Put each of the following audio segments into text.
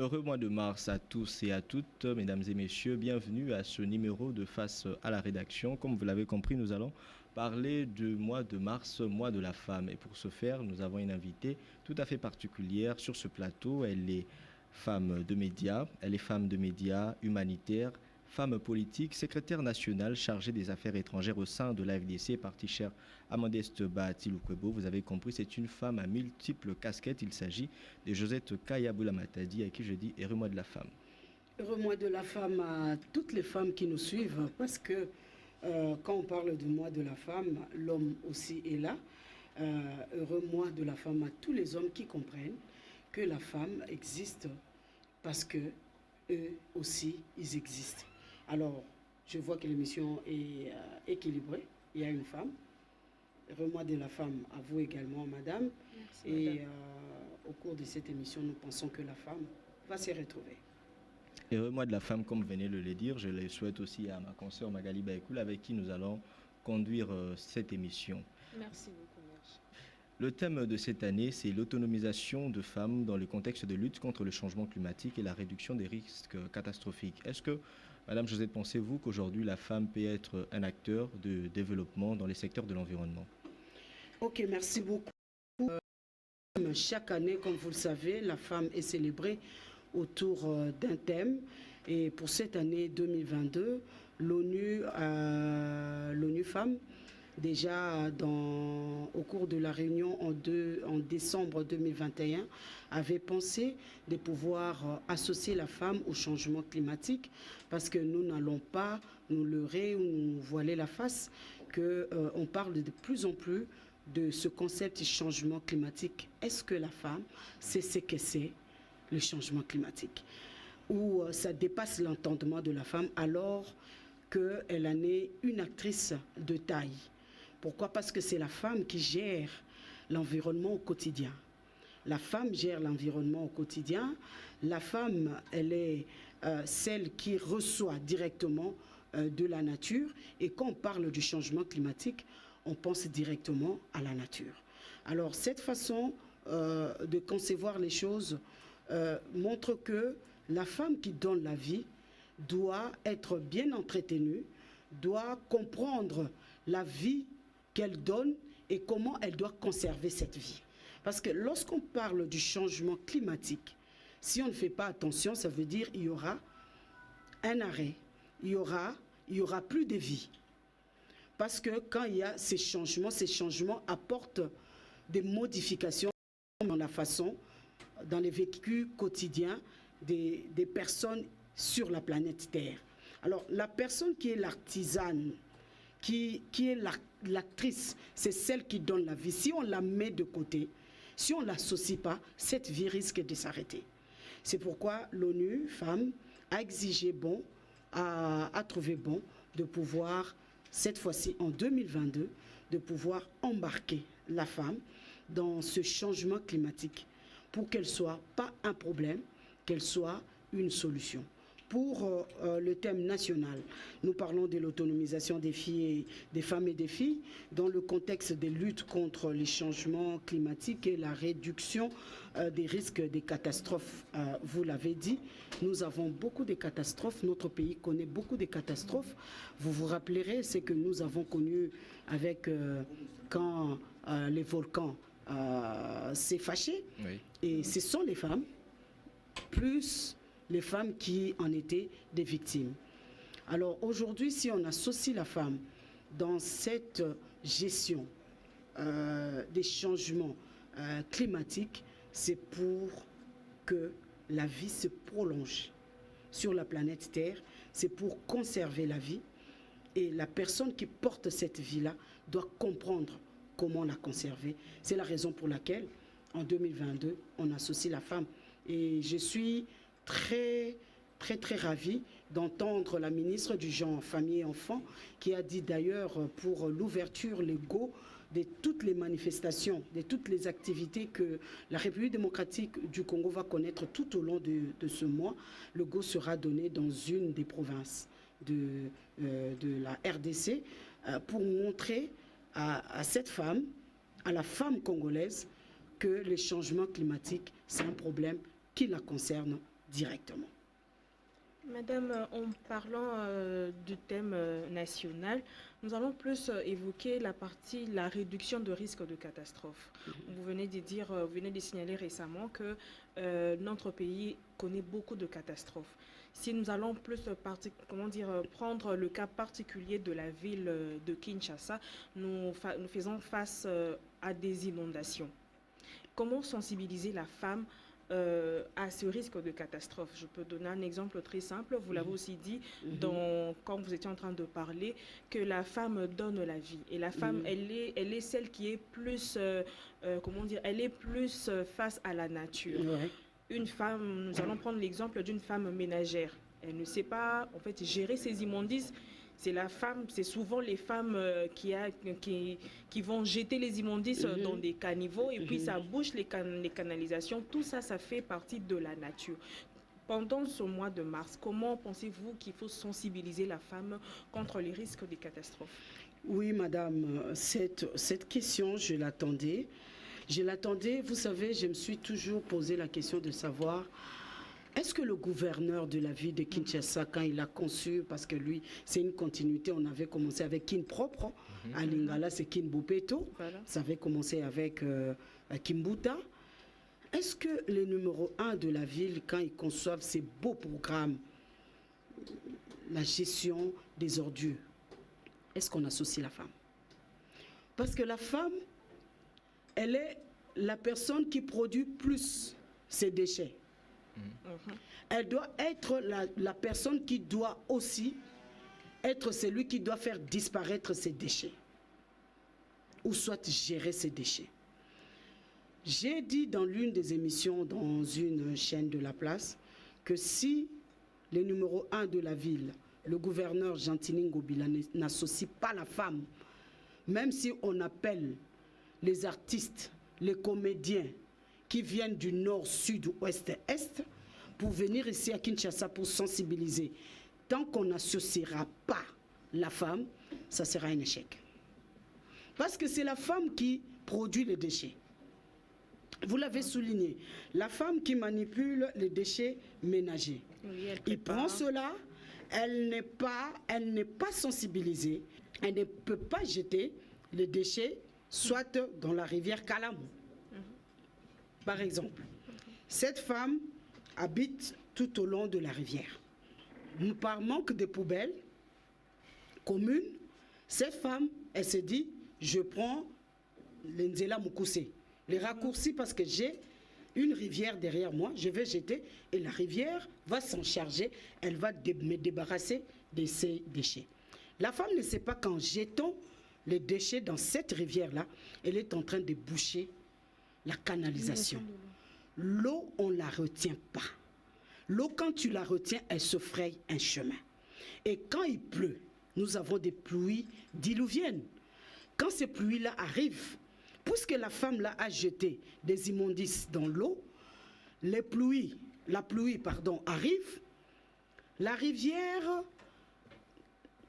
Heureux mois de mars à tous et à toutes, mesdames et messieurs. Bienvenue à ce numéro de Face à la rédaction. Comme vous l'avez compris, nous allons parler du mois de mars, mois de la femme. Et pour ce faire, nous avons une invitée tout à fait particulière sur ce plateau. Elle est femme de médias, humanitaire, femme politique, secrétaire nationale chargée des affaires étrangères au sein de l'AFDC, parti cher à Modeste Bahati-Lukwebo. Vous avez compris, c'est une femme à multiples casquettes. Il s'agit de Josette Kayaboula Matadi, à qui je dis heureux mois de la femme. Heureux mois de la femme à toutes les femmes qui nous suivent, parce que quand on parle du mois de la femme, l'homme aussi est là. Heureux mois de la femme à tous les hommes qui comprennent que la femme existe parce que eux aussi, ils existent. Alors, je vois que l'émission est équilibrée. Il y a une femme. Heureux mois de la femme à vous également, madame. Merci, et madame. Au cours de cette émission, nous pensons que la femme va se retrouver. Heureux mois de la femme, comme vous venez de le dire, je le souhaite aussi à ma consoeur Magali Baïkoul, avec qui nous allons conduire cette émission. Merci beaucoup, merci. Le thème de cette année, c'est l'autonomisation de femmes dans le contexte de lutte contre le changement climatique et la réduction des risques catastrophiques. Est-ce que, Madame Josette, pensez-vous qu'aujourd'hui la femme peut être un acteur de développement dans les secteurs de l'environnement? Ok, merci beaucoup. Chaque année, comme vous le savez, la femme est célébrée autour d'un thème. Et pour cette année 2022, l'ONU Femmes, déjà au cours de la réunion en décembre 2021, avait pensé de pouvoir associer la femme au changement climatique, parce que nous n'allons pas nous leurrer ou nous voiler la face, qu'on parle de plus en plus de ce concept du changement climatique. Est-ce que la femme sait ce que c'est le changement climatique? Ou ça dépasse l'entendement de la femme alors qu'elle en est une actrice de taille? Pourquoi? Parce que c'est la femme qui gère l'environnement au quotidien. La femme gère l'environnement au quotidien. La femme, elle est celle qui reçoit directement de la nature. Et quand on parle du changement climatique, on pense directement à la nature. Alors cette façon de concevoir les choses montre que la femme qui donne la vie doit être bien entretenue, doit comprendre la vie qu'elle donne et comment elle doit conserver cette vie. Parce que lorsqu'on parle du changement climatique, si on ne fait pas attention, ça veut dire qu'il y aura un arrêt, il y aura plus de vie. Parce que quand il y a ces changements apportent des modifications dans la façon, dans les vécus quotidiens des personnes sur la planète Terre. Alors, la personne qui est l'artisane, qui est l'actrice, c'est celle qui donne la vie. Si on la met de côté, si on ne l'associe pas, cette vie risque de s'arrêter. C'est pourquoi l'ONU Femmes a exigé a trouvé bon de pouvoir, cette fois-ci en 2022, de pouvoir embarquer la femme dans ce changement climatique pour qu'elle ne soit pas un problème, qu'elle soit une solution. Pour le thème national, nous parlons de l'autonomisation des filles, des femmes et des filles dans le contexte des luttes contre les changements climatiques et la réduction des risques des catastrophes. Vous l'avez dit, nous avons beaucoup de catastrophes, notre pays connaît beaucoup de catastrophes. Vous vous rappellerez ce que nous avons connu avec quand les volcans s'est fâché. Oui. Et ce sont les femmes, plus les femmes qui en étaient des victimes. Alors aujourd'hui, si on associe la femme dans cette gestion des changements climatiques, c'est pour que la vie se prolonge sur la planète Terre, c'est pour conserver la vie. Et la personne qui porte cette vie-là doit comprendre comment la conserver. C'est la raison pour laquelle, en 2022, on associe la femme. Et je suis très ravie d'entendre la ministre du Genre, Famille et Enfants, qui a dit d'ailleurs pour l'ouverture, le go de toutes les manifestations, de toutes les activités que la République démocratique du Congo va connaître tout au long de ce mois, le go sera donné dans une des provinces de la RDC pour montrer à cette femme, à la femme congolaise, que les changements climatiques, c'est un problème qui la concerne directement. Madame, en parlant du thème national, nous allons plus évoquer la réduction de risque de catastrophe. Vous venez de signaler récemment que notre pays connaît beaucoup de catastrophes. Si nous allons plus prendre le cas particulier de la ville de Kinshasa, nous faisons face à des inondations. Comment sensibiliser la femme à ce risque de catastrophe? Je peux donner un exemple très simple. Vous l'avez aussi dit quand vous étiez en train de parler, que la femme donne la vie. Et la femme, elle est celle qui est plus, elle est plus face à la nature. Ouais. Une femme, nous allons prendre l'exemple d'une femme ménagère. Elle ne sait pas, en fait, gérer ses immondices. C'est souvent les femmes qui vont jeter les immondices dans des caniveaux et puis ça bouche les canalisations. Tout ça, ça fait partie de la nature. Pendant ce mois de mars, comment pensez-vous qu'il faut sensibiliser la femme contre les risques des catastrophes? Oui, madame, cette question, je l'attendais. Vous savez, je me suis toujours posé la question de savoir, est-ce que le gouverneur de la ville de Kinshasa, quand il a conçu, parce que lui, c'est une continuité, on avait commencé avec Kin propre, à Lingala, c'est Kin Bopeto, ça avait commencé avec Kimbuta. Est-ce que les numéros 1 de la ville, quand ils conçoivent ces beaux programmes, la gestion des ordures, est-ce qu'on associe la femme? Parce que la femme, elle est la personne qui produit plus ces déchets. Elle doit être la personne qui doit aussi être celui qui doit faire disparaître ces déchets ou soit gérer ces déchets. J'ai dit dans l'une des émissions dans une chaîne de la place que si le numéro 1 de la ville, le gouverneur Gentini Ngobila, n'associe pas la femme, même si on appelle les artistes, les comédiens qui viennent du nord, sud, ouest, est, pour venir ici à Kinshasa pour sensibiliser. Tant qu'on n'associera pas la femme, ça sera un échec. Parce que c'est la femme qui produit les déchets. Vous l'avez souligné, la femme qui manipule les déchets ménagers. Oui, il prend cela, elle n'est pas sensibilisée, elle ne peut pas jeter les déchets soit dans la rivière Kalamou. Par exemple, cette femme habite tout au long de la rivière. Par manque de poubelles communes, cette femme, elle se dit, je prends l'Nzela Mukuse, les raccourcis parce que j'ai une rivière derrière moi, je vais jeter et la rivière va s'en charger, elle va me débarrasser de ces déchets. La femme ne sait pas qu'en jetant les déchets dans cette rivière-là, elle est en train de boucher la canalisation. L'eau, on ne la retient pas. L'eau, quand tu la retiens, elle se fraye un chemin. Et quand il pleut, nous avons des pluies diluviennes. Quand ces pluies-là arrivent, puisque la femme là a jeté des immondices dans l'eau, la pluie arrive, la rivière,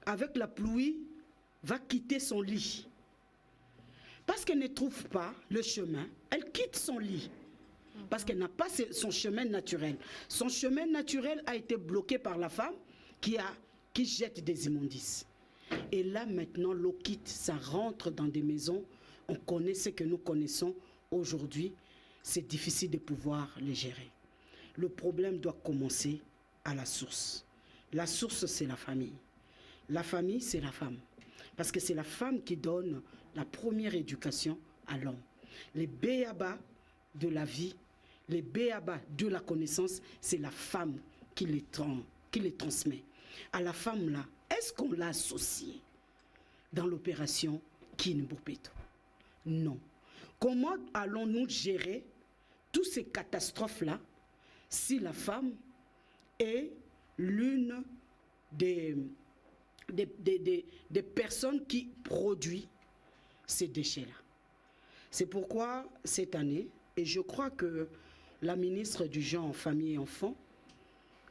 avec la pluie, va quitter son lit. Parce qu'elle ne trouve pas le chemin, elle quitte son lit. Parce qu'elle n'a pas son chemin naturel. Son chemin naturel a été bloqué par la femme qui jette des immondices. Et là, maintenant, l'eau quitte, ça rentre dans des maisons. On connaît ce que nous connaissons aujourd'hui. C'est difficile de pouvoir les gérer. Le problème doit commencer à la source. La source, c'est la famille. La famille, c'est la femme. Parce que c'est la femme qui donne la première éducation à l'homme. Les béabas de la vie, les béabas de la connaissance, c'est la femme qui les transmet. À la femme là, est-ce qu'on l'a associée dans l'opération Kin Bopeto? Non. Comment allons-nous gérer toutes ces catastrophes-là si la femme est l'une des personnes qui produisent ces déchets-là? C'est pourquoi cette année, et je crois que la ministre du Genre, Famille et Enfants,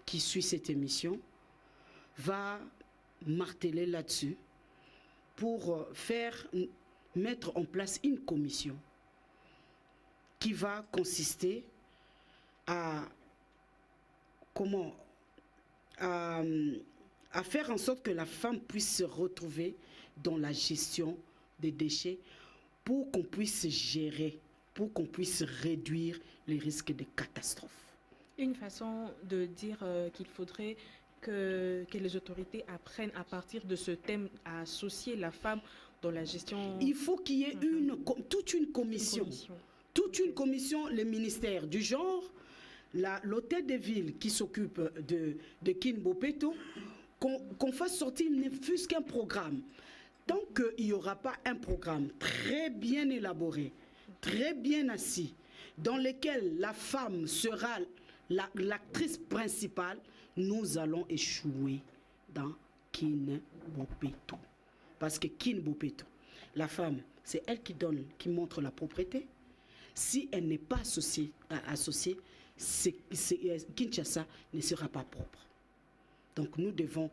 qui suit cette émission, va marteler là-dessus pour mettre en place une commission qui va consister à comment à faire en sorte que la femme puisse se retrouver dans la gestion des déchets pour qu'on puisse gérer, pour qu'on puisse réduire les risques de catastrophes. Une façon de dire qu'il faudrait que les autorités apprennent à partir de ce thème à associer la femme dans la gestion. Il faut qu'il y ait toute une commission. Toute une commission, le ministère du genre, l'hôtel de ville qui s'occupe de Kinbopeto, qu'on fasse sortir ne fût-ce qu'un programme. Tant qu'il n'y aura pas un programme très bien élaboré, très bien assis, dans lequel la femme sera l'actrice principale, nous allons échouer dans Kinbopeto. Parce que Kinbopeto, la femme, c'est elle qui montre la propriété. Si elle n'est pas associée, Kinshasa ne sera pas propre. Donc nous devons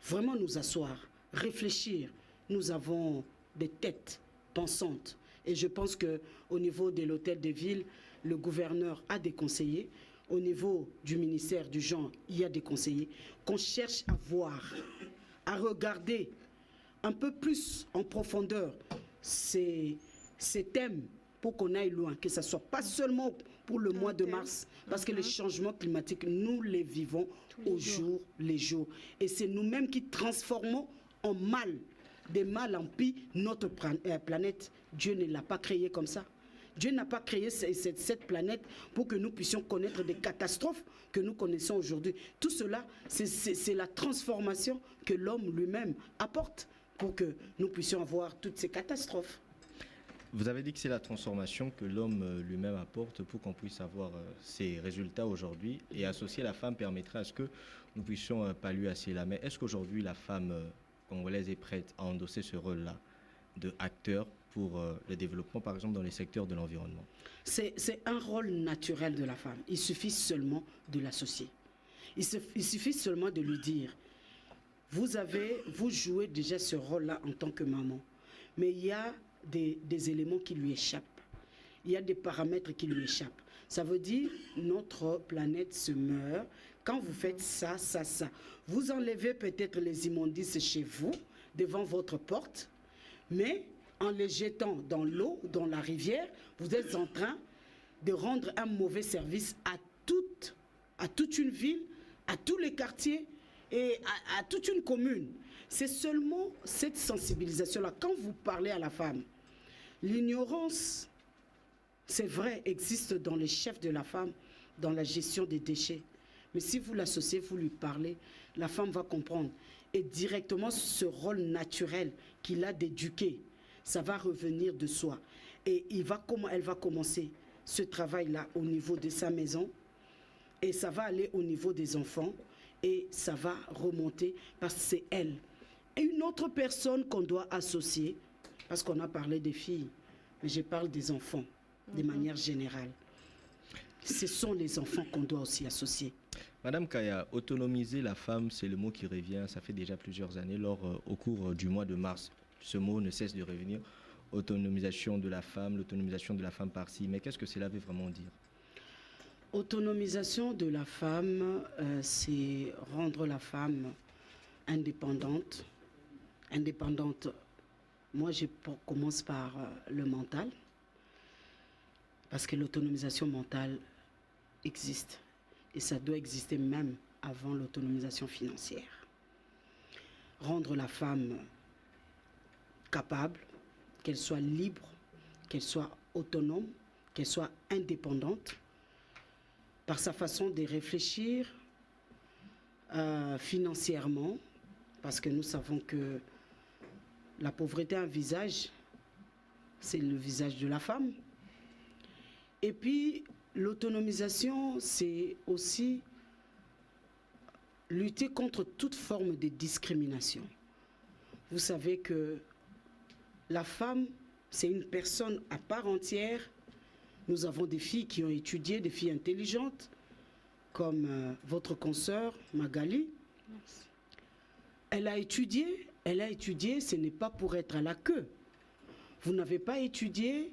vraiment nous asseoir, réfléchir. Nous avons des têtes pensantes. Et je pense qu'au niveau de l'hôtel de ville, le gouverneur a des conseillers. Au niveau du ministère du genre, il y a des conseillers. Qu'on cherche à voir, à regarder un peu plus en profondeur ces thèmes pour qu'on aille loin, que ce ne soit pas seulement pour le mois de mars, parce que les changements climatiques, nous les vivons au jour les jours. Et c'est nous-mêmes qui transformons en mal, des mal en pis, notre planète. Dieu ne l'a pas créée comme ça. Dieu n'a pas créé cette planète pour que nous puissions connaître des catastrophes que nous connaissons aujourd'hui. Tout cela, c'est la transformation que l'homme lui-même apporte pour que nous puissions avoir toutes ces catastrophes. Vous avez dit que c'est la transformation que l'homme lui-même apporte pour qu'on puisse avoir ces résultats aujourd'hui, et associer la femme permettrait à ce que nous puissions pallier à cela. Mais est-ce qu'aujourd'hui la femme congolaise est prête à endosser ce rôle-là de acteur pour le développement, par exemple dans les secteurs de l'environnement? C'est un rôle naturel de la femme. Il suffit seulement de l'associer. Il suffit seulement de lui dire, vous jouez déjà ce rôle-là en tant que maman, mais il y a des éléments qui lui échappent. Il y a des paramètres qui lui échappent. Ça veut dire notre planète se meurt quand vous faites ça, ça, ça. Vous enlevez peut-être les immondices chez vous, devant votre porte, mais en les jetant dans l'eau, dans la rivière, vous êtes en train de rendre un mauvais service à toute une ville, à tous les quartiers et à toute une commune. C'est seulement cette sensibilisation-là. Quand vous parlez à la femme, l'ignorance, c'est vrai, existe dans les chefs de la femme, dans la gestion des déchets. Mais si vous l'associez, vous lui parlez, la femme va comprendre. Et directement, ce rôle naturel qu'il a d'éduquer, ça va revenir de soi. Et elle va commencer ce travail-là au niveau de sa maison, et ça va aller au niveau des enfants, et ça va remonter parce que c'est elle. Et une autre personne qu'on doit associer, parce qu'on a parlé des filles, mais je parle des enfants, de manière générale. Ce sont les enfants qu'on doit aussi associer. Madame Kaya, autonomiser la femme, c'est le mot qui revient, ça fait déjà plusieurs années, au cours du mois de mars. Ce mot ne cesse de revenir. Autonomisation de la femme, l'autonomisation de la femme par-ci. Mais qu'est-ce que cela veut vraiment dire? Autonomisation de la femme, c'est rendre la femme indépendante. Indépendante, moi je commence par le mental, parce que l'autonomisation mentale existe. Et ça doit exister même avant l'autonomisation financière. Rendre la femme capable, qu'elle soit libre, qu'elle soit autonome, qu'elle soit indépendante, par sa façon de réfléchir financièrement, parce que nous savons que la pauvreté a un visage, c'est le visage de la femme. Et puis, l'autonomisation, c'est aussi lutter contre toute forme de discrimination. Vous savez que la femme, c'est une personne à part entière. Nous avons des filles qui ont étudié, des filles intelligentes, comme votre consoeur Magali. Merci. Elle a étudié, ce n'est pas pour être à la queue. Vous n'avez pas étudié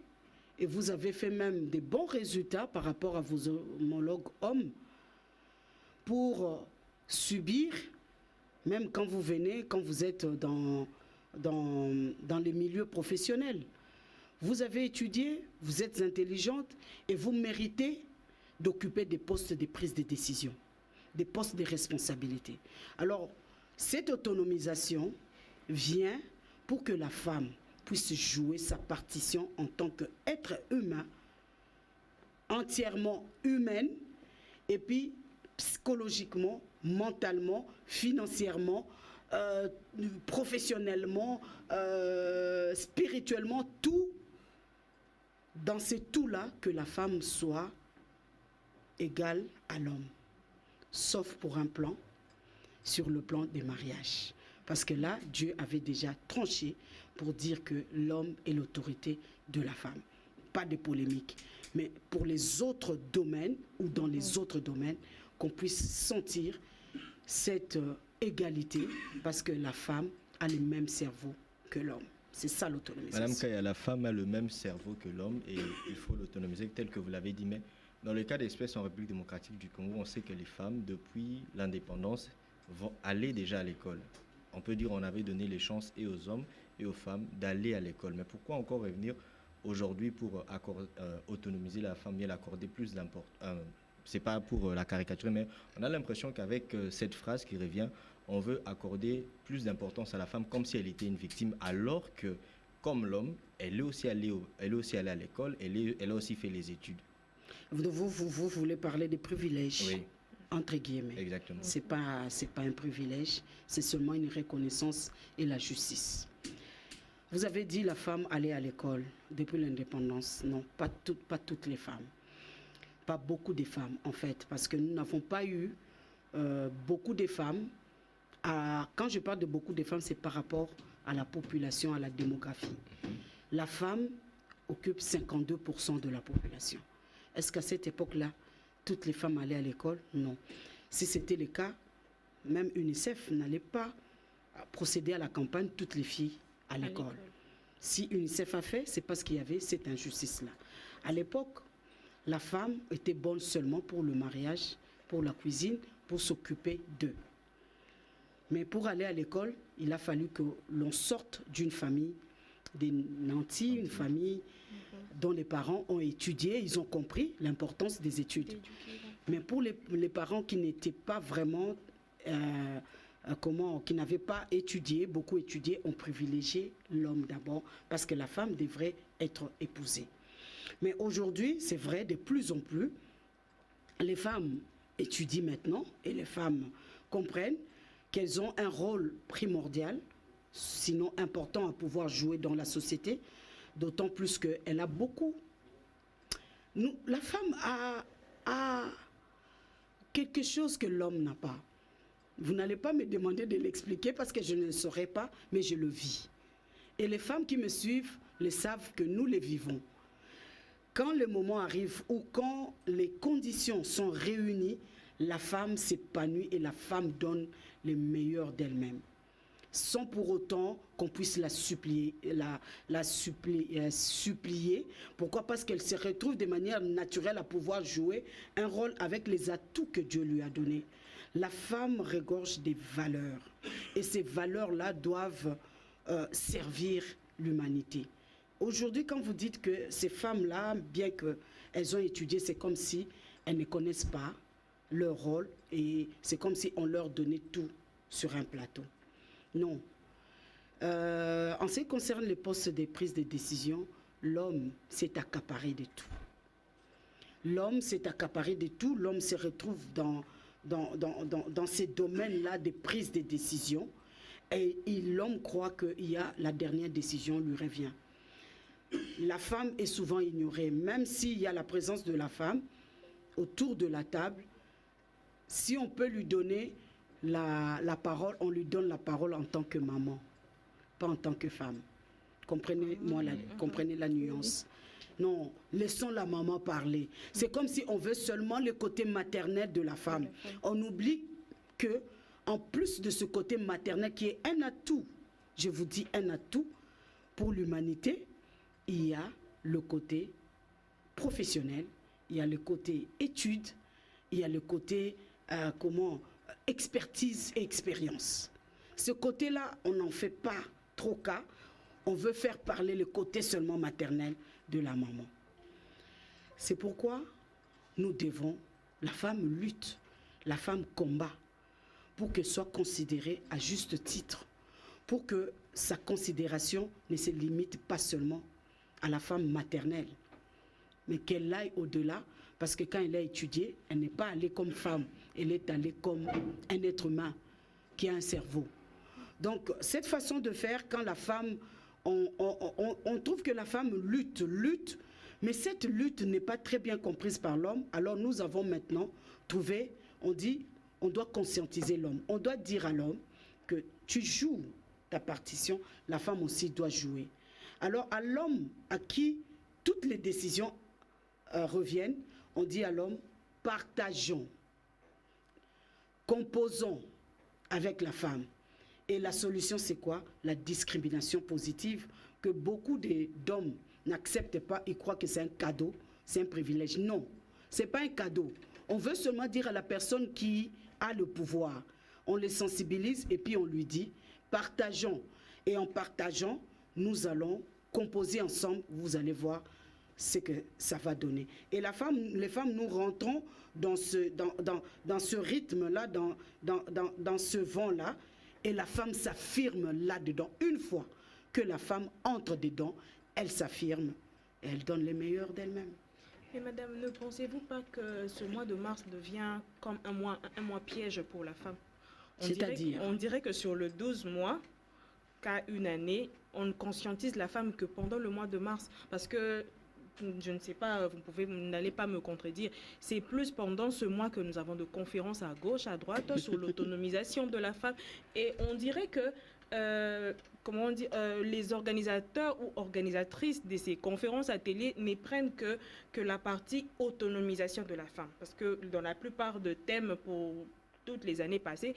et vous avez fait même des bons résultats par rapport à vos homologues hommes. pour subir, même quand vous venez, quand vous êtes dans les milieux professionnels. Vous avez étudié, vous êtes intelligente et vous méritez d'occuper des postes de prise de décision, des postes de responsabilité. Alors, cette autonomisation vient pour que la femme puisse jouer sa partition en tant qu'être humain, entièrement humaine, et puis psychologiquement, mentalement, financièrement, professionnellement, spirituellement, tout, dans ces tout-là, que la femme soit égale à l'homme, sauf pour un plan, sur le plan des mariages. Parce que là, Dieu avait déjà tranché pour dire que l'homme est l'autorité de la femme. Pas de polémique. Mais pour les autres domaines, ou dans les autres domaines, qu'on puisse sentir cette égalité, parce que la femme a le même cerveau que l'homme. C'est ça l'autonomisation. Madame Kaya, la femme a le même cerveau que l'homme et il faut l'autonomiser tel que vous l'avez dit. Mais dans le cas d'espèce en République démocratique du Congo, on sait que les femmes, depuis l'indépendance, vont aller déjà à l'école. On peut dire qu'on avait donné les chances et aux hommes et aux femmes d'aller à l'école. Mais pourquoi encore revenir aujourd'hui pour autonomiser la femme, bien l'accorder plus d'importance? C'est pas pour la caricature, mais on a l'impression qu'avec cette phrase qui revient, on veut accorder plus d'importance à la femme comme si elle était une victime, alors que, comme l'homme, elle est aussi allée à l'école, elle a aussi fait les études. Vous voulez parler des privilèges, oui, entre guillemets. Exactement. C'est pas un privilège, c'est seulement une reconnaissance et la justice. Vous avez dit la femme allait à l'école depuis l'indépendance. Non, pas toutes les femmes. Pas beaucoup de femmes, en fait, parce que nous n'avons pas eu beaucoup de femmes. Quand je parle de beaucoup de femmes, c'est par rapport à la population, à la démographie. La femme occupe 52% de la population. Est-ce qu'à cette époque-là, toutes les femmes allaient à l'école? Non. Si c'était le cas, même UNICEF n'allait pas procéder à la campagne toutes les filles à l'école. Si UNICEF a fait, c'est parce qu'il y avait cette injustice-là. À l'époque, la femme était bonne seulement pour le mariage, pour la cuisine, pour s'occuper d'eux. Mais pour aller à l'école, il a fallu que l'on sorte d'une famille des nantis, une famille dont les parents ont étudié, ils ont compris l'importance des études. Mais pour les parents qui n'étaient pas vraiment, qui n'avaient pas étudié, beaucoup étudié, ont privilégié l'homme d'abord, parce que la femme devrait être épousée. Mais aujourd'hui, c'est vrai, de plus en plus, les femmes étudient maintenant et les femmes comprennent qu'elles ont un rôle primordial, sinon important à pouvoir jouer dans la société, d'autant plus qu'elle a beaucoup. La femme a quelque chose que l'homme n'a pas. Vous n'allez pas me demander de l'expliquer parce que je ne le saurais pas, mais je le vis. Et les femmes qui me suivent le savent que nous les vivons. Quand le moment arrive ou quand les conditions sont réunies, la femme s'épanouit et la femme donne le meilleur d'elle-même. Sans pour autant qu'on puisse la supplier. Pourquoi? Parce qu'elle se retrouve de manière naturelle à pouvoir jouer un rôle avec les atouts que Dieu lui a donnés. La femme regorge des valeurs. Et ces valeurs-là doivent servir l'humanité. Aujourd'hui, quand vous dites que ces femmes-là, bien qu'elles ont étudié, c'est comme si elles ne connaissent pas leur rôle et c'est comme si on leur donnait tout sur un plateau. Non. En ce qui concerne les postes de prise de décision, l'homme s'est accaparé de tout. L'homme s'est accaparé de tout. L'homme se retrouve dans ces domaines-là de prise de décision et l'homme croit que la dernière décision lui revient. La femme est souvent ignorée, même s'il y a la présence de la femme autour de la table. Si on peut lui donner la parole, on lui donne la parole en tant que maman, pas en tant que femme. Comprenez la nuance. Non, laissons la maman parler. C'est comme si on veut seulement le côté maternel de la femme. On oublie que, en plus de ce côté maternel qui est un atout, je vous dis un atout pour l'humanité, il y a le côté professionnel, il y a le côté études, il y a le côté expertise et expérience. Ce côté-là, on n'en fait pas trop cas. On veut faire parler le côté seulement maternel de la maman. C'est pourquoi nous devons, la femme lutte, la femme combat pour qu'elle soit considérée à juste titre, pour que sa considération ne se limite pas seulement à la femme maternelle, mais qu'elle aille au-delà, parce que quand elle a étudié, elle n'est pas allée comme femme, elle est allée comme un être humain qui a un cerveau. Donc, cette façon de faire, quand la femme, on trouve que la femme lutte, mais cette lutte n'est pas très bien comprise par l'homme. Alors, nous avons maintenant trouvé, on dit, on doit conscientiser l'homme. On doit dire à l'homme que tu joues ta partition, la femme aussi doit jouer. Alors, à l'homme à qui toutes les décisions reviennent, on dit à l'homme, partageons, composons avec la femme. Et la solution, c'est quoi? La discrimination positive que beaucoup d'hommes n'acceptent pas. Ils croient que c'est un cadeau, c'est un privilège. Non, ce n'est pas un cadeau. On veut seulement dire à la personne qui a le pouvoir, on les sensibilise et puis on lui dit, partageons. Et en partageant, nous allons composer ensemble, vous allez voir ce que ça va donner. Et les femmes, nous rentrons dans ce rythme-là, dans ce vent-là, et la femme s'affirme là-dedans. Une fois que la femme entre dedans, elle s'affirme et elle donne le meilleur d'elle-même. Et madame, ne pensez-vous pas que ce mois de mars devient comme un mois piège pour la femme? C'est-à-dire? On dirait que sur le 12 mois, qu'à une année, on ne conscientise la femme que pendant le mois de mars. Parce que, je ne sais pas, vous n'allez pas me contredire, c'est plus pendant ce mois que nous avons de conférences à gauche, à droite, sur l'autonomisation de la femme. Et on dirait que, les organisateurs ou organisatrices de ces conférences à télé ne prennent que la partie autonomisation de la femme. Parce que dans la plupart des thèmes pour toutes les années passées,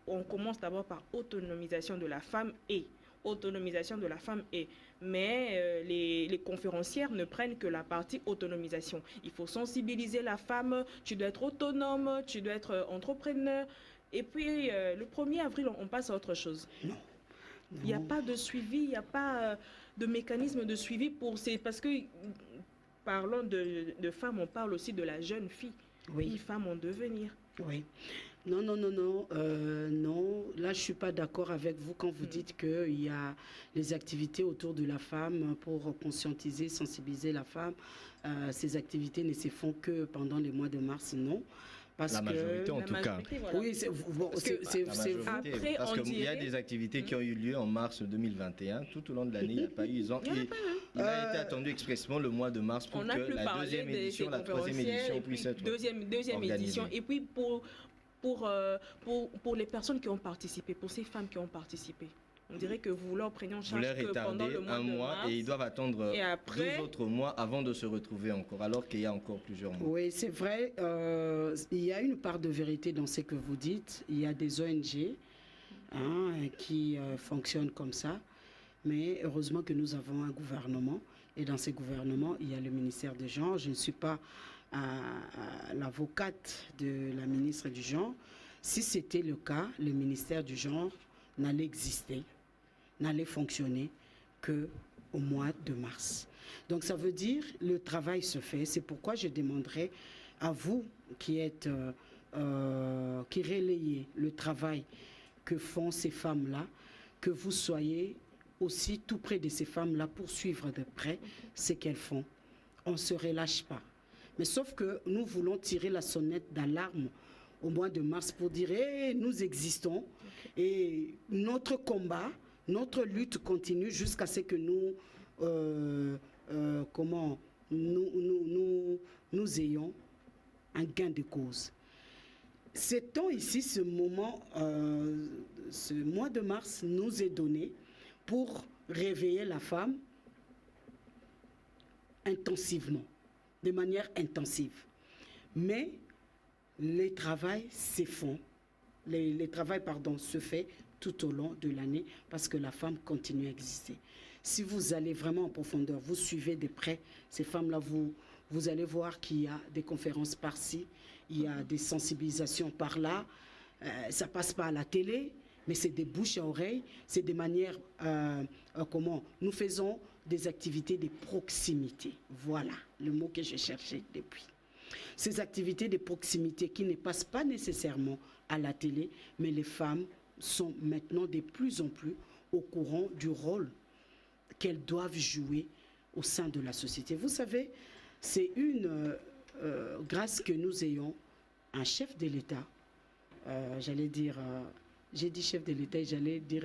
on commence d'abord par autonomisation de la femme et autonomisation de la femme et mais les conférencières ne prennent que la partie autonomisation. Il faut sensibiliser la femme, tu dois être autonome, tu dois être entrepreneur. Et puis le 1er avril, on passe à autre chose. Non. Il n'y a pas de suivi, il n'y a pas de mécanisme de suivi parce que parlant de femmes, on parle aussi de la jeune fille, oui. Une femme en devenir. Oui. Non. Non, là, je ne suis pas d'accord avec vous quand vous dites qu'il y a les activités autour de la femme pour conscientiser, sensibiliser la femme. Ces activités ne se font que pendant les mois de mars, non. Parce la majorité, en tout cas. Voilà. Oui, c'est bon, parce qu'il y a des activités qui ont eu lieu en mars 2021. Tout au long de l'année, il n'y a pas eu. Il a été attendu expressément le mois de mars pour que la deuxième édition, la troisième édition puisse être deuxième édition. Et puis pour les personnes qui ont participé, pour ces femmes qui ont participé. On dirait que vous leur prenez en charge que pendant le mois un mois de mars, et ils doivent attendre 12 autres mois avant de se retrouver encore, alors qu'il y a encore plusieurs mois. Oui, c'est vrai. Il y a une part de vérité dans ce que vous dites. Il y a des ONG qui fonctionnent comme ça. Mais heureusement que nous avons un gouvernement. Et dans ce gouvernement, il y a le ministère du Genre. Je ne suis pas l'avocate de la ministre du Genre. Si c'était le cas, le ministère du Genre n'allait exister, n'allait fonctionner qu'au mois de mars. Donc ça veut dire le travail se fait. C'est pourquoi je demanderai à vous qui êtes qui relayez le travail que font ces femmes-là, que vous soyez aussi tout près de ces femmes-là pour suivre de près ce qu'elles font. On ne se relâche pas. Mais sauf que nous voulons tirer la sonnette d'alarme au mois de mars pour dire hey, nous existons et notre combat, notre lutte continue jusqu'à ce que nous ayons un gain de cause. Sait-on ici ce moment, ce mois de mars nous est donné pour réveiller la femme intensivement, de manière intensive. Mais les travaux se font, se fait tout au long de l'année parce que la femme continue à exister. Si vous allez vraiment en profondeur, vous suivez de près ces femmes-là, vous allez voir qu'il y a des conférences par-ci il y a des sensibilisations par là, ça passe pas à la télé, mais c'est des bouches à oreille, c'est des manières, comment nous faisons des activités de proximité. Voilà le mot que je cherchais depuis. Ces activités de proximité qui ne passent pas nécessairement à la télé, mais les femmes sont maintenant de plus en plus au courant du rôle qu'elles doivent jouer au sein de la société. Vous savez, c'est une grâce que nous ayons un chef de l'État, j'allais dire, j'ai dit chef de l'État et j'allais dire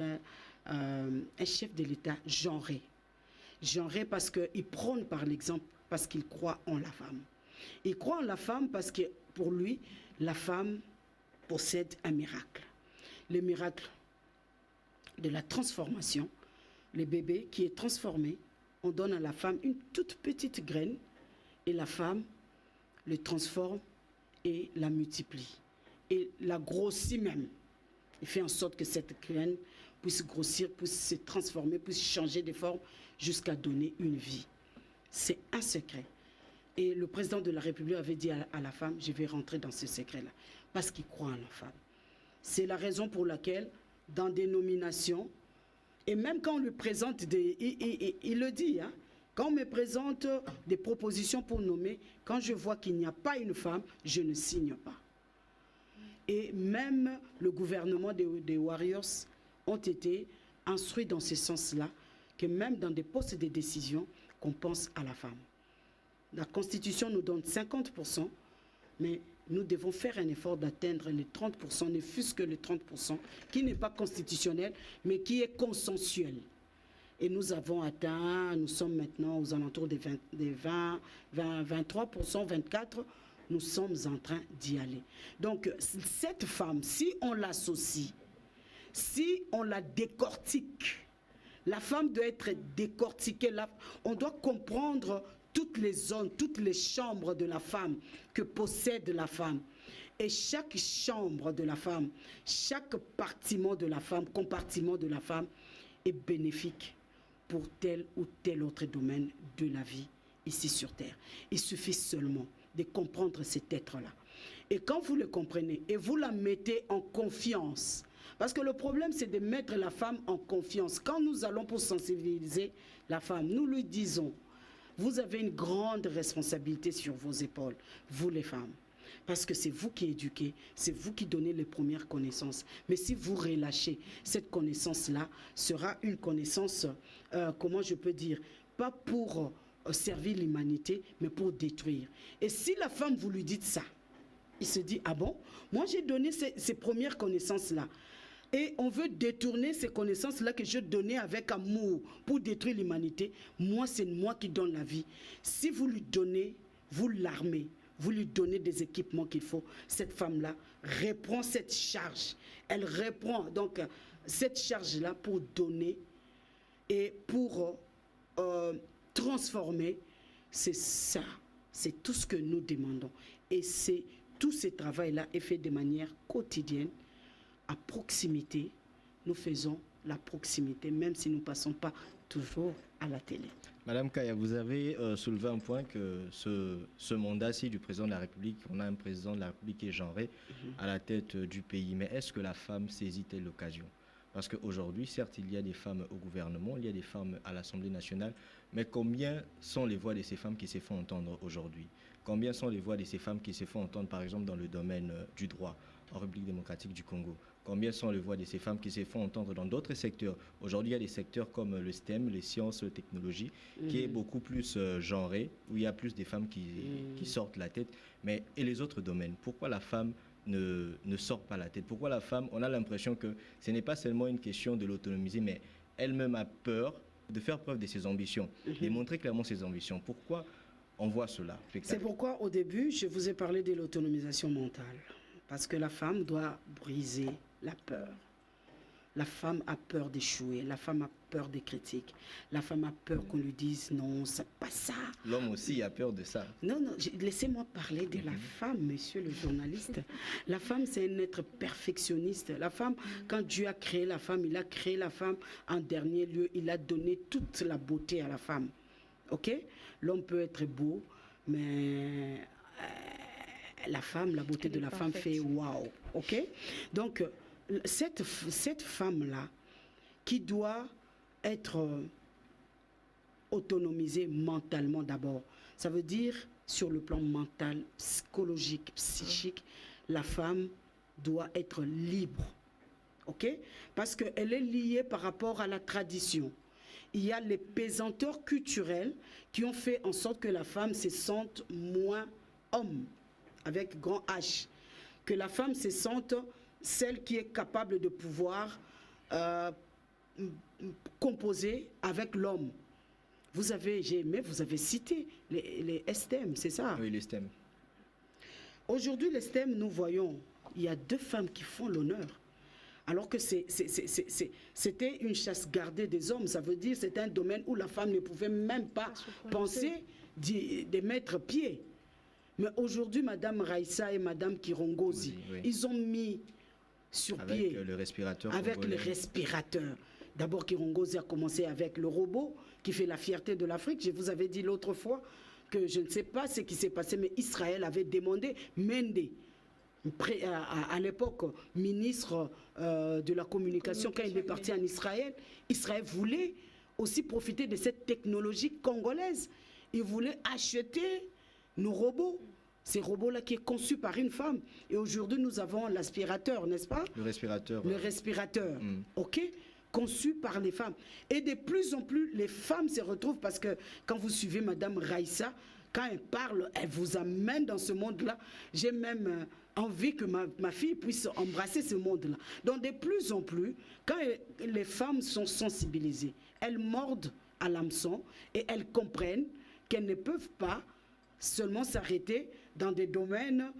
un chef de l'État genré. Genré parce qu'il prône par l'exemple, parce qu'il croit en la femme. Il croit en la femme parce que pour lui, la femme possède un miracle. Le miracle de la transformation, le bébé qui est transformé, on donne à la femme une toute petite graine et la femme le transforme et la multiplie. Et la grossit même. Il fait en sorte que cette graine puisse grossir, puisse se transformer, puisse changer de forme jusqu'à donner une vie. C'est un secret. Et le président de la République avait dit à la femme, je vais rentrer dans ce secret-là, parce qu'il croit en la femme. C'est la raison pour laquelle, dans des nominations, et même quand on lui présente il le dit, hein, quand on me présente des propositions pour nommer, quand je vois qu'il n'y a pas une femme, je ne signe pas. Et même le gouvernement des Warriors ont été instruits dans ce sens-là, que même dans des postes de décision, qu'on pense à la femme. La Constitution nous donne 50%, mais nous devons faire un effort d'atteindre les 30%, ne fût-ce que les 30%, qui n'est pas constitutionnel, mais qui est consensuel. Et nous avons atteint, nous sommes maintenant aux alentours des 23%, 24%, nous sommes en train d'y aller. Donc, cette femme, si on l'associe, si on la décortique, la femme doit être décortiquée, on doit comprendre toutes les zones, toutes les chambres de la femme que possède la femme. Et chaque chambre de la femme, chaque compartiment de la femme est bénéfique pour tel ou tel autre domaine de la vie ici sur Terre. Il suffit seulement de comprendre cet être-là. Et quand vous le comprenez et vous la mettez en confiance, parce que le problème c'est de mettre la femme en confiance. Quand nous allons pour sensibiliser la femme, nous lui disons, vous avez une grande responsabilité sur vos épaules, vous les femmes. Parce que c'est vous qui éduquez, c'est vous qui donnez les premières connaissances. Mais si vous relâchez, cette connaissance-là sera une connaissance, comment je peux dire, pas pour servir l'humanité, mais pour détruire. Et si la femme, vous lui dites ça, il se dit, ah bon, moi j'ai donné ces premières connaissances-là. Et on veut détourner ces connaissances-là que je donnais avec amour pour détruire l'humanité. Moi, c'est moi qui donne la vie. Si vous lui donnez, vous l'armez, vous lui donnez des équipements qu'il faut, cette femme-là reprend cette charge. Elle reprend donc cette charge-là pour donner et pour transformer. C'est ça, c'est tout ce que nous demandons. Et tout ce travail-là est fait de manière quotidienne. À proximité, nous faisons la proximité, même si nous ne passons pas toujours à la télé. Madame Kaya, vous avez soulevé un point que ce mandat-ci du président de la République, on a un président de la République qui est genré à la tête du pays. Mais est-ce que la femme saisit-elle l'occasion? Parce qu'aujourd'hui, certes, il y a des femmes au gouvernement, il y a des femmes à l'Assemblée nationale, mais combien sont les voix de ces femmes qui se font entendre aujourd'hui? Combien sont les voix de ces femmes qui se font entendre, par exemple, dans le domaine du droit en République démocratique du Congo? Combien sont les voix de ces femmes qui se font entendre dans d'autres secteurs? Aujourd'hui, il y a des secteurs comme le STEM, les sciences, les technologies, qui est beaucoup plus genré, où il y a plus de femmes qui sortent la tête. Mais et les autres domaines, pourquoi la femme ne sort pas la tête? Pourquoi la femme, on a l'impression que ce n'est pas seulement une question de l'autonomiser, mais elle-même a peur de faire preuve de ses ambitions, de montrer clairement ses ambitions. Pourquoi on voit cela? C'est pourquoi au début, je vous ai parlé de l'autonomisation mentale. Parce que la femme doit briser la peur. La femme a peur d'échouer, la femme a peur des critiques, la femme a peur qu'on lui dise non, c'est pas ça. L'homme aussi a peur de ça. Non, laissez-moi parler de la femme, monsieur le journaliste. La femme, c'est un être perfectionniste. La femme, quand Dieu a créé la femme, il a créé la femme en dernier lieu, il a donné toute la beauté à la femme. Ok? L'homme peut être beau, mais la femme, la beauté Elle de est la femme parfaite. fait waouh. Ok? Donc, cette femme-là, qui doit être autonomisée mentalement d'abord, ça veut dire sur le plan mental, psychologique, psychique, la femme doit être libre. Ok? Parce qu'elle est liée par rapport à la tradition. Il y a les pesanteurs culturelles qui ont fait en sorte que la femme se sente moins homme, avec grand H. Que la femme se sente celle qui est capable de pouvoir composer avec l'homme. Vous avez cité les STEM, c'est ça? Oui, les STEM. Aujourd'hui, les STEM, nous voyons, il y a 2 femmes qui font l'honneur. Alors que c'était une chasse gardée des hommes. Ça veut dire que c'était un domaine où la femme ne pouvait même pas penser de mettre pied. Mais aujourd'hui, Madame Raissa et Madame Kirongozi, Oui. ils ont mis sur pied Avec le respirateur avec congolais. le respirateur. D'abord, Kirongozi a commencé avec le robot qui fait la fierté de l'Afrique. Je vous avais dit l'autre fois que je ne sais pas ce qui s'est passé, mais Israël avait demandé Mende, à l'époque ministre de la communication, quand il est parti en Israël, Israël voulait aussi profiter de cette technologie congolaise. Il voulait acheter nos robots. Ces robots-là qui est conçu par une femme. Et aujourd'hui, nous avons l'aspirateur, n'est-ce pas? Le respirateur. Le respirateur, Mm. ok? Conçu par les femmes. Et de plus en plus, les femmes se retrouvent parce que quand vous suivez Madame Raissa, quand elle parle, elle vous amène dans ce monde-là. J'ai même envie que ma fille puisse embrasser ce monde-là. Donc de plus en plus, quand les femmes sont sensibilisées, elles mordent à l'hameçon et elles comprennent qu'elles ne peuvent pas seulement s'arrêter dans des domaines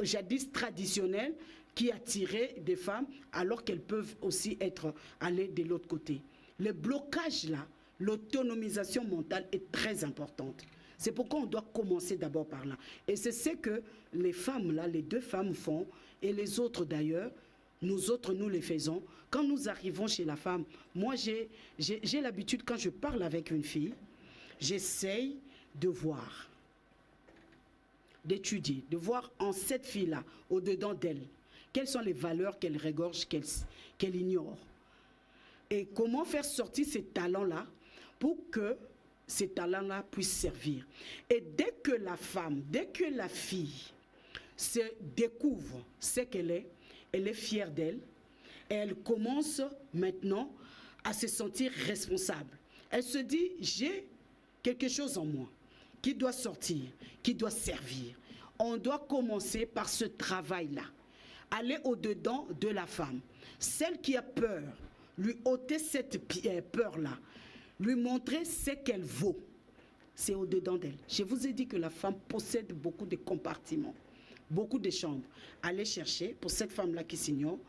jadis traditionnels qui attiraient des femmes alors qu'elles peuvent aussi être allées de l'autre côté. Le blocage là, l'autonomisation mentale est très importante. C'est pourquoi on doit commencer d'abord par là. Et c'est ce que les femmes là, les 2 femmes font, et les autres d'ailleurs, nous autres, nous les faisons. Quand nous arrivons chez la femme, moi j'ai l'habitude, quand je parle avec une fille, j'essaye de voir, d'étudier, de voir en cette fille-là, au-dedans d'elle, quelles sont les valeurs qu'elle regorge, qu'elle ignore. Et comment faire sortir ces talents-là pour que ces talents-là puissent servir. Et dès que la femme, dès que la fille se découvre ce qu'elle est, elle est fière d'elle, et elle commence maintenant à se sentir responsable. Elle se dit, j'ai quelque chose en moi qui doit sortir, qui doit servir. On doit commencer par ce travail-là. Aller au-dedans de la femme. Celle qui a peur, lui ôter cette peur-là, lui montrer ce qu'elle vaut. C'est au-dedans d'elle. Je vous ai dit que la femme possède beaucoup de compartiments, beaucoup de chambres. Allez chercher, pour cette femme-là qui s'ignore,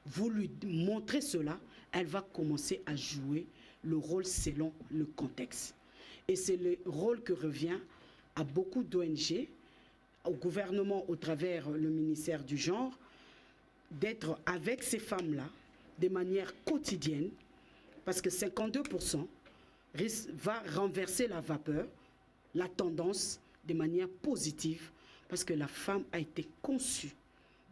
vous lui montrez cela, elle va commencer à jouer le rôle selon le contexte. Et c'est le rôle que revient à beaucoup d'ONG, au gouvernement au travers le ministère du genre, d'être avec ces femmes-là de manière quotidienne, parce que 52% va renverser la vapeur, la tendance de manière positive, parce que la femme a été conçue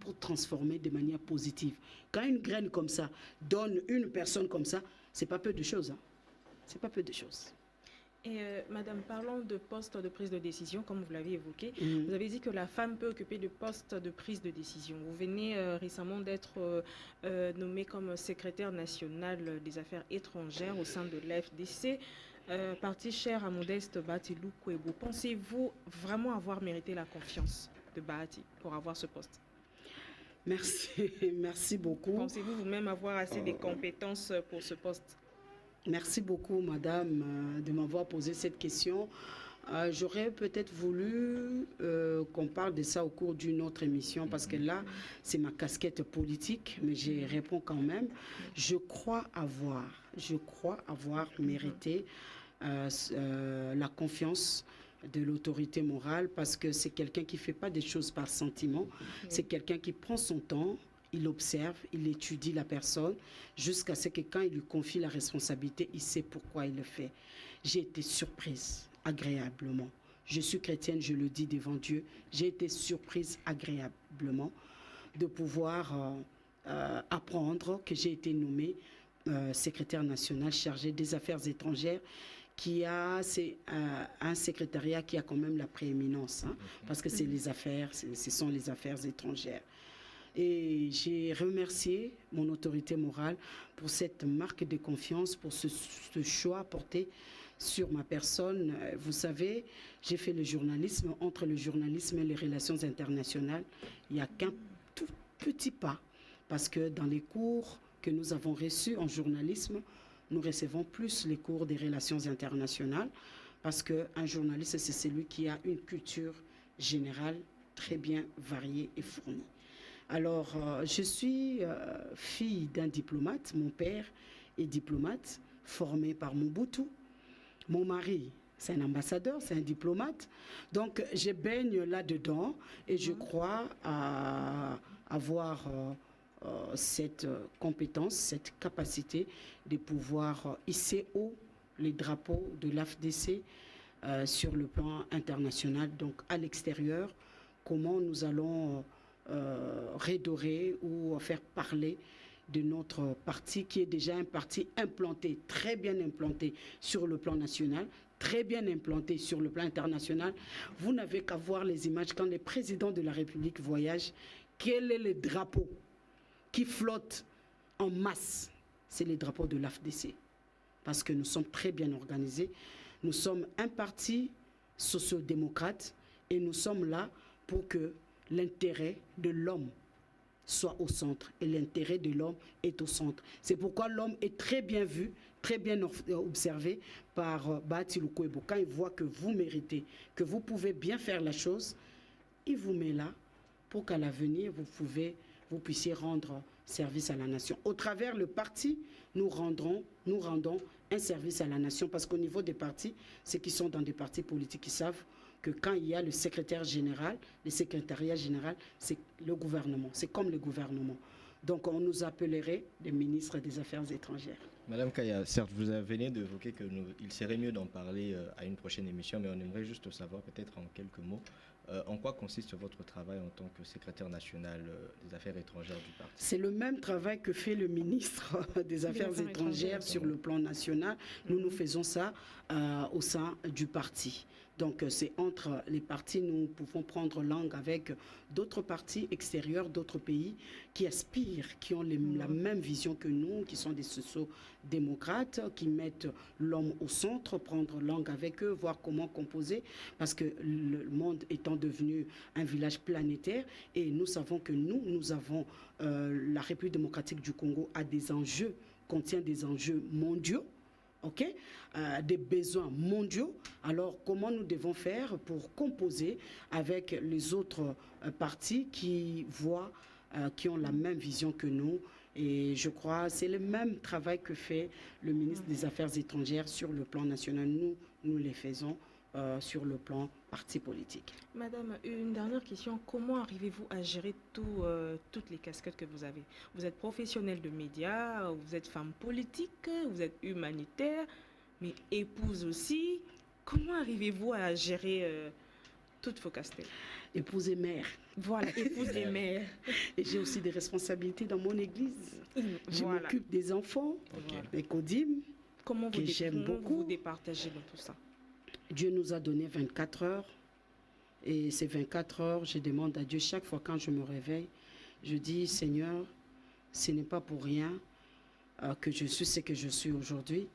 pour transformer de manière positive. Quand une graine comme ça donne une personne comme ça, c'est pas peu de choses. Hein. C'est pas peu de choses. Et Madame, parlons de poste de prise de décision, comme vous l'avez évoqué. Mhm. Vous avez dit que la femme peut occuper le poste de prise de décision. Vous venez récemment d'être nommée comme secrétaire nationale des affaires étrangères au sein de l'AFDC, parti cher à Modeste Bahati Lukwebo. Pensez-vous vraiment avoir mérité la confiance de Bahati pour avoir ce poste? Merci, merci beaucoup. Pensez-vous vous-même avoir assez de compétences pour ce poste? Merci beaucoup, madame, de m'avoir posé cette question. J'aurais peut-être voulu qu'on parle de ça au cours d'une autre émission, parce que là, c'est ma casquette politique, mais j'y réponds quand même. Je crois avoir mérité la confiance de l'autorité morale, parce que c'est quelqu'un qui ne fait pas des choses par sentiment, c'est quelqu'un qui prend son temps, il observe, il étudie la personne, jusqu'à ce que quand il lui confie la responsabilité, il sait pourquoi il le fait. J'ai été surprise, agréablement. je suis chrétienne, je le dis devant Dieu, j'ai été surprise agréablement de pouvoir apprendre que j'ai été nommée secrétaire national chargé des affaires étrangères, c'est un secrétariat qui a quand même la prééminence, hein, parce que c'est les affaires, ce sont les affaires étrangères. Et j'ai remercié mon autorité morale pour cette marque de confiance, pour ce choix porté sur ma personne. Vous savez, j'ai fait le journalisme. Entre le journalisme et les relations internationales, il n'y a qu'un tout petit pas. Parce que dans les cours que nous avons reçus en journalisme, nous recevons plus les cours des relations internationales. Parce qu'un journaliste, c'est celui qui a une culture générale très bien variée et fournie. Alors, je suis fille d'un diplomate. Mon père est diplomate, formé par Mobutu. Mon mari, c'est un ambassadeur, c'est un diplomate. Donc, je baigne là-dedans et je crois avoir cette compétence, cette capacité de pouvoir hisser haut les drapeaux de l'AFDC sur le plan international, donc à l'extérieur, comment nous allons redorer ou faire parler de notre parti qui est déjà un parti implanté, très bien implanté sur le plan national, très bien implanté sur le plan international. Vous n'avez qu'à voir les images quand les présidents de la République voyagent. Quel est le drapeau qui flotte en masse? C'est les drapeaux de l'AFDC. Parce que nous sommes très bien organisés. Nous sommes un parti socio-démocrate et nous sommes là pour que l'intérêt de l'homme soit au centre. Et l'intérêt de l'homme est au centre. C'est pourquoi l'homme est très bien vu, très bien observé par Bahati Lukwebo. Quand il voit que vous méritez, que vous pouvez bien faire la chose, il vous met là pour qu'à l'avenir, vous puissiez rendre service à la nation. Au travers le parti, nous rendons un service à la nation parce qu'au niveau des partis, ceux qui sont dans des partis politiques, ils savent que quand il y a le secrétaire général, le secrétariat général, c'est le gouvernement, c'est comme le gouvernement. Donc on nous appellerait les ministres des Affaires étrangères. Madame Kaya, certes, vous venez d'évoquer qu'il serait mieux d'en parler à une prochaine émission, mais on aimerait juste savoir, peut-être en quelques mots, en quoi consiste votre travail en tant que secrétaire national des Affaires étrangères du parti? C'est le même travail que fait le ministre des Affaires étrangères sur le plan national. Nous faisons ça au sein du parti. Donc c'est entre les partis, nous pouvons prendre langue avec d'autres partis extérieurs, d'autres pays qui aspirent, qui ont la même vision que nous, qui sont des socio-démocrates, qui mettent l'homme au centre, prendre langue avec eux, voir comment composer, parce que le monde étant devenu un village planétaire, et nous savons que nous avons, la République démocratique du Congo a des enjeux, contient des enjeux mondiaux, des besoins mondiaux. Alors, comment nous devons faire pour composer avec les autres partis qui voient, qui ont la même vision que nous? Et je crois que c'est le même travail que fait le ministre des Affaires étrangères sur le plan national. Nous les faisons sur le plan parti politique. Madame, une dernière question. Comment arrivez-vous à gérer toutes les casquettes que vous avez? Vous êtes professionnelle de médias, vous êtes femme politique, vous êtes humanitaire, mais épouse aussi. Comment arrivez-vous à gérer toutes vos casquettes? Épouse et mère. Voilà, épouse et mère. Et j'ai aussi des responsabilités dans mon église. Je m'occupe des enfants, des codimes, que j'aime beaucoup. Vous départagez dans tout ça? Dieu nous a donné 24 heures. Et ces 24 heures, je demande à Dieu chaque fois quand je me réveille, je dis, Seigneur, ce n'est pas pour rien que je suis ce que je suis aujourd'hui.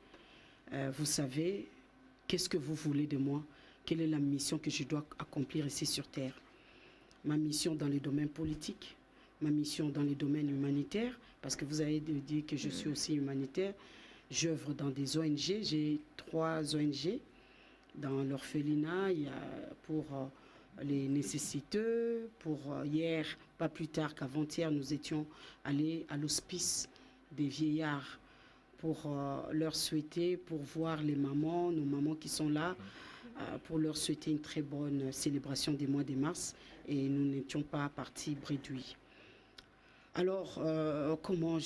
Vous savez, qu'est-ce que vous voulez de moi? Quelle est la mission que je dois accomplir ici sur Terre? Ma mission dans les domaines politiques, ma mission dans les domaines humanitaires, parce que vous avez dit que je suis aussi humanitaire. J'œuvre dans des ONG, j'ai 3 ONG. Dans l'orphelinat, il y a pour les nécessiteux, pour hier, pas plus tard qu'avant-hier, nous étions allés à l'hospice des vieillards pour leur souhaiter, pour voir les mamans, nos mamans qui sont là, pour leur souhaiter une très bonne célébration des mois de mars, et nous n'étions pas partis bredouilles. Alors, comment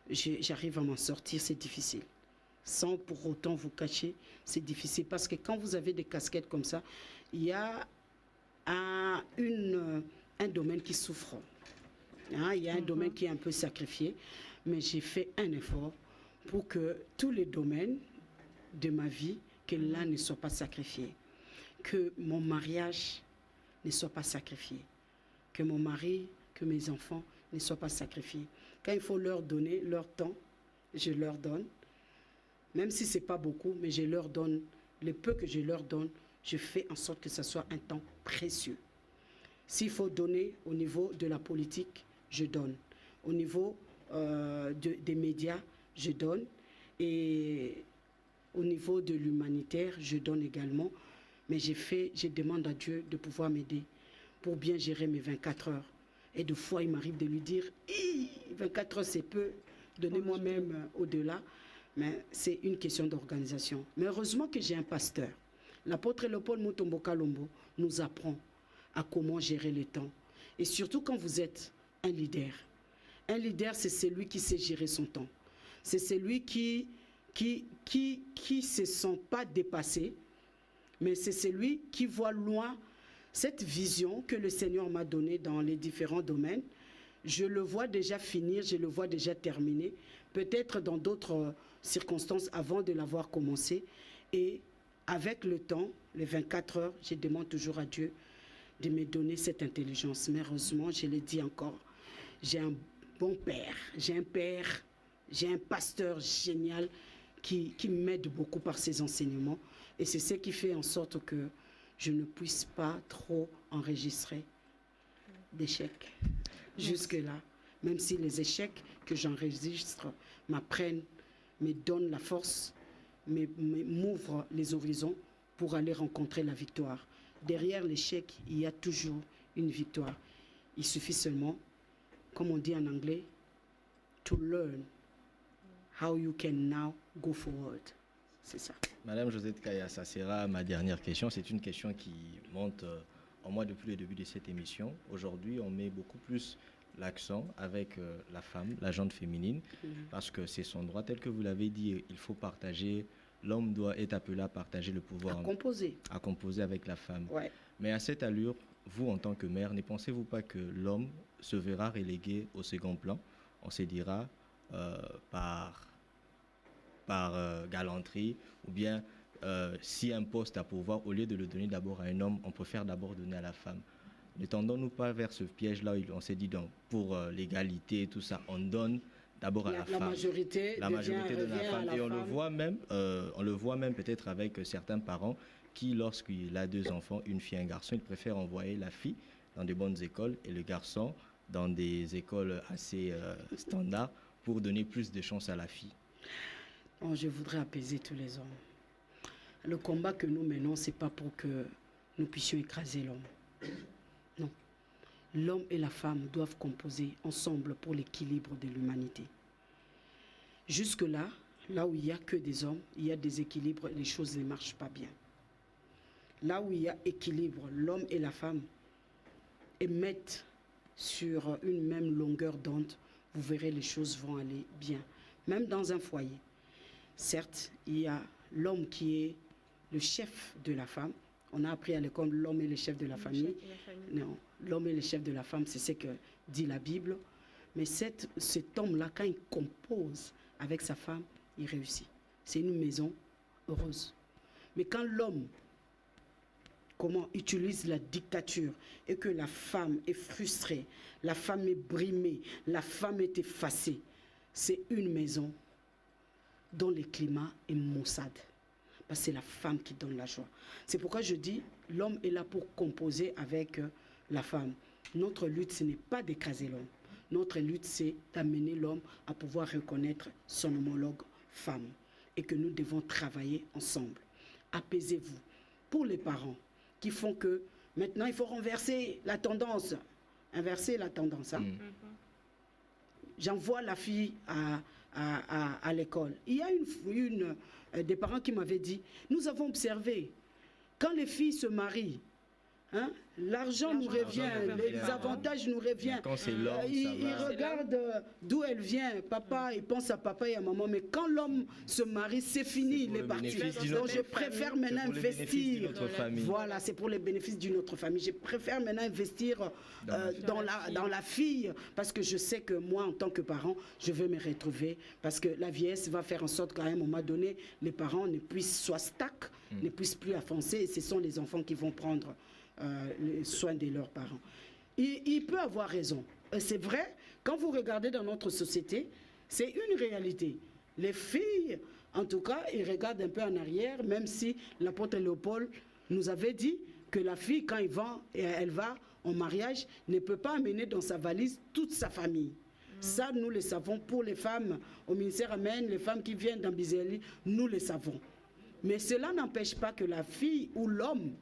j'arrive à m'en sortir? C'est difficile. sans pour autant vous cacher, c'est difficile. Parce que quand vous avez des casquettes comme ça, il y a un domaine qui souffre. Hein, il y a un domaine qui est un peu sacrifié. Mais j'ai fait un effort pour que tous les domaines de ma vie, que l'un ne soit pas sacrifié. Que mon mariage ne soit pas sacrifié. Que mon mari, que mes enfants ne soient pas sacrifiés. Quand il faut leur donner leur temps, je leur donne. Même si ce n'est pas beaucoup, mais je leur donne. Le peu que je leur donne, je fais en sorte que ce soit un temps précieux. S'il faut donner au niveau de la politique, je donne. Au niveau des médias, je donne. Et au niveau de l'humanitaire, je donne également. Mais je demande à Dieu de pouvoir m'aider pour bien gérer mes 24 heures. Et de fois, il m'arrive de lui dire, 24 heures c'est peu, donnez-moi même au-delà. Mais c'est une question d'organisation. Mais heureusement que j'ai un pasteur. L'apôtre Léopold Mutombo Kalombo nous apprend à comment gérer le temps. Et surtout quand vous êtes un leader. Un leader, c'est celui qui sait gérer son temps. C'est celui qui se sent pas dépassé, mais c'est celui qui voit loin cette vision que le Seigneur m'a donnée dans les différents domaines. Je le vois déjà finir, je le vois déjà terminer, peut-être dans d'autres circonstances avant de l'avoir commencé. Et avec le temps, les 24 heures, je demande toujours à Dieu de me donner cette intelligence. Mais heureusement, je l'ai dit encore, j'ai un bon père, j'ai un pasteur génial qui m'aide beaucoup par ses enseignements. Et c'est ce qui fait en sorte que je ne puisse pas trop enregistrer d'échecs jusque-là. Même si les échecs que j'enregistre m'apprennent, me donnent la force, m'ouvrent les horizons pour aller rencontrer la victoire. Derrière l'échec, il y a toujours une victoire. Il suffit seulement, comme on dit en anglais, to learn how you can now go forward. C'est ça. Madame Josette Kaya, ça sera ma dernière question. C'est une question qui monte en moi depuis le début de cette émission. Aujourd'hui, on met beaucoup plus l'accent avec la femme, la gente féminine, parce que c'est son droit. Tel que vous l'avez dit, il faut partager, l'homme est appelé à partager le pouvoir. À composer avec la femme. Ouais. Mais à cette allure, vous, en tant que mère, ne pensez-vous pas que l'homme se verra relégué au second plan? On se dira par galanterie, ou bien si un poste à pouvoir, au lieu de le donner d'abord à un homme, on préfère d'abord donner à la femme. Ne tendons-nous pas vers ce piège-là où on s'est dit, donc, pour l'égalité et tout ça, on donne d'abord à la femme. La majorité donne à la femme. Et on le voit même peut-être avec certains parents qui, lorsqu'il a 2 enfants, une fille et un garçon, ils préfèrent envoyer la fille dans de bonnes écoles et le garçon dans des écoles assez standards pour donner plus de chance à la fille. Oh, je voudrais apaiser tous les hommes. Le combat que nous menons, ce n'est pas pour que nous puissions écraser l'homme. Non. L'homme et la femme doivent composer ensemble pour l'équilibre de l'humanité. Jusque-là, là où il n'y a que des hommes, il y a des équilibres et les choses ne marchent pas bien. Là où il y a équilibre, l'homme et la femme émettent sur une même longueur d'onde, vous verrez les choses vont aller bien. Même dans un foyer. Certes, il y a l'homme qui est le chef de la femme. On a appris à l'école l'homme est le chef de la famille. Non, l'homme est le chef de la femme, c'est ce que dit la Bible. Mais cet homme-là, quand il compose avec sa femme, il réussit. C'est une maison heureuse. Mais quand l'homme utilise la dictature et que la femme est frustrée, la femme est brimée, la femme est effacée, c'est une maison dont le climat est maussade. Parce que c'est la femme qui donne la joie. C'est pourquoi je dis, l'homme est là pour composer avec la femme. Notre lutte, ce n'est pas d'écraser l'homme. Notre lutte, c'est d'amener l'homme à pouvoir reconnaître son homologue femme. Et que nous devons travailler ensemble. Apaisez-vous. Pour les parents qui font que, maintenant, il faut renverser la tendance. Inverser la tendance. Hein? J'envoie la fille à l'école. Il y a des parents qui m'avaient dit, nous avons observé, quand les filles se marient, Hein? L'argent nous revient, les avantages nous reviennent. Quand c'est l'homme, il regarde d'où elle vient. Papa, il pense à papa et à maman. Mais quand l'homme se marie, c'est fini, il est parti. Donc je préfère maintenant investir. Voilà, c'est pour les bénéfices d'une autre famille. Je préfère maintenant investir dans la fille, parce que je sais que moi, en tant que parent, je veux me retrouver. Parce que la vieillesse va faire en sorte qu'à un moment donné, les parents ne puissent soit stack, ne puissent plus avancer. Et ce sont les enfants qui vont prendre les soins de leurs parents. Il peut avoir raison. C'est vrai, quand vous regardez dans notre société, c'est une réalité. Les filles, en tout cas, ils regardent un peu en arrière, même si l'apôtre Léopold nous avait dit que la fille, quand elle va en mariage, ne peut pas amener dans sa valise toute sa famille. Ça, nous le savons. Pour les femmes au ministère Amen, les femmes qui viennent d'Ambizeli, nous le savons. Mais cela n'empêche pas que la fille ou l'homme,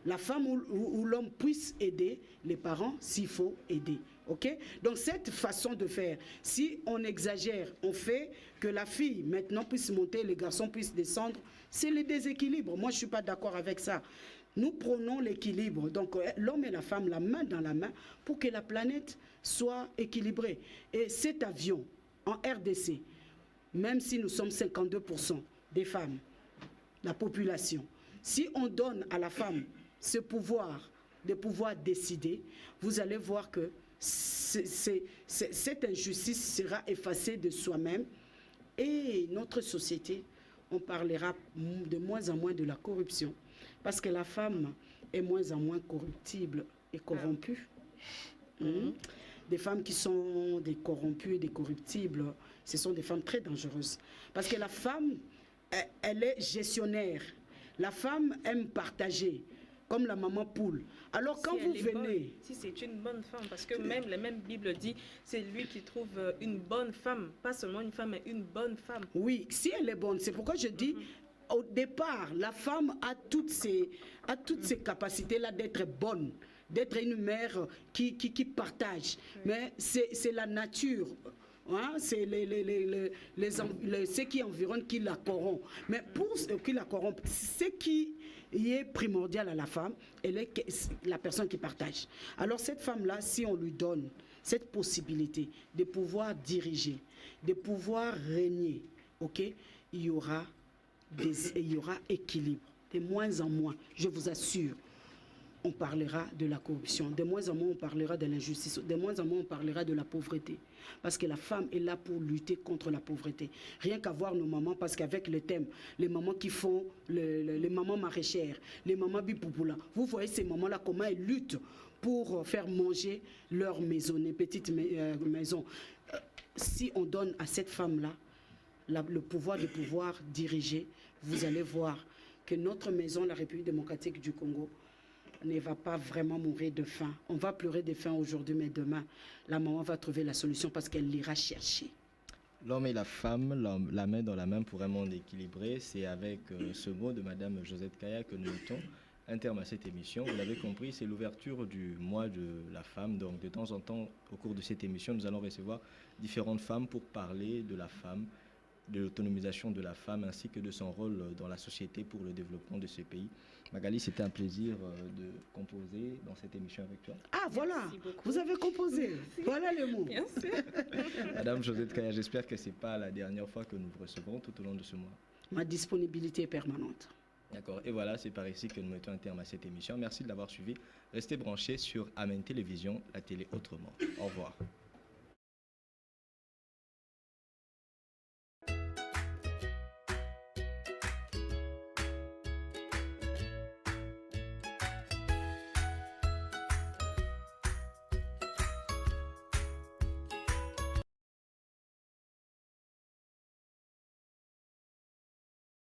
la femme ou l'homme puisse aider les parents s'il faut aider. Okay? Donc cette façon de faire, si on exagère, on fait que la fille maintenant puisse monter, les garçons puissent descendre, c'est le déséquilibre. Moi je ne suis pas d'accord avec ça. Nous prenons l'équilibre, donc l'homme et la femme, la main dans la main, pour que la planète soit équilibrée. Et cet avion en RDC, même si nous sommes 52% des femmes, la population, si on donne à la femme ce pouvoir, de pouvoir décider, vous allez voir que cette injustice sera effacée de soi-même et notre société, on parlera de moins en moins de la corruption parce que la femme est moins en moins corruptible et corrompue. Des femmes qui sont des corrompues et des corruptibles, ce sont des femmes très dangereuses parce que la femme, elle est gestionnaire. La femme aime partager, comme la maman poule. Alors quand vous venez... Si c'est une bonne femme, parce que même la même Bible dit, c'est lui qui trouve une bonne femme, pas seulement une femme, mais une bonne femme. Oui, si elle est bonne, c'est pourquoi je dis, au départ, la femme a toutes ces capacités-là d'être bonne, d'être une mère qui partage. Mais c'est la nature. Hein, c'est ce qui environne qui la corrompt. Mais pour ce qui la corrompt, ce qui est primordial à la femme, elle est la personne qui partage. Alors cette femme-là, si on lui donne cette possibilité de pouvoir diriger, de pouvoir régner, okay, il y aura équilibre. De moins en moins, je vous assure, on parlera de la corruption, de moins en moins on parlera de l'injustice, de moins en moins on parlera de la pauvreté. Parce que la femme est là pour lutter contre la pauvreté. Rien qu'à voir nos mamans, parce qu'avec le thème, les mamans qui font, les mamans maraîchères, les mamans bipoupoula, vous voyez ces mamans-là, comment elles luttent pour faire manger leur maison, les petites maisons. Si on donne à cette femme-là le pouvoir de pouvoir diriger, vous allez voir que notre maison, la République démocratique du Congo, ne va pas vraiment mourir de faim. On va pleurer de faim aujourd'hui, mais demain, la maman va trouver la solution parce qu'elle l'ira chercher. L'homme et la femme, la main dans la main pour un monde équilibré, c'est avec ce mot de Madame Josette Kaya que nous mettons un terme à cette émission. Vous l'avez compris, c'est l'ouverture du mois de la femme. Donc de temps en temps, au cours de cette émission, nous allons recevoir différentes femmes pour parler de la femme, de l'autonomisation de la femme ainsi que de son rôle dans la société pour le développement de ce pays. Magali, c'était un plaisir de composer dans cette émission avec toi. Ah voilà, vous avez composé. Voilà le mot. Bien sûr. Madame Josette Kaya, j'espère que ce n'est pas la dernière fois que nous vous recevrons tout au long de ce mois. Ma disponibilité est permanente. D'accord, et voilà, c'est par ici que nous mettons un terme à cette émission. Merci de l'avoir suivi. Restez branchés sur Amen Télévision, la télé autrement. Au revoir.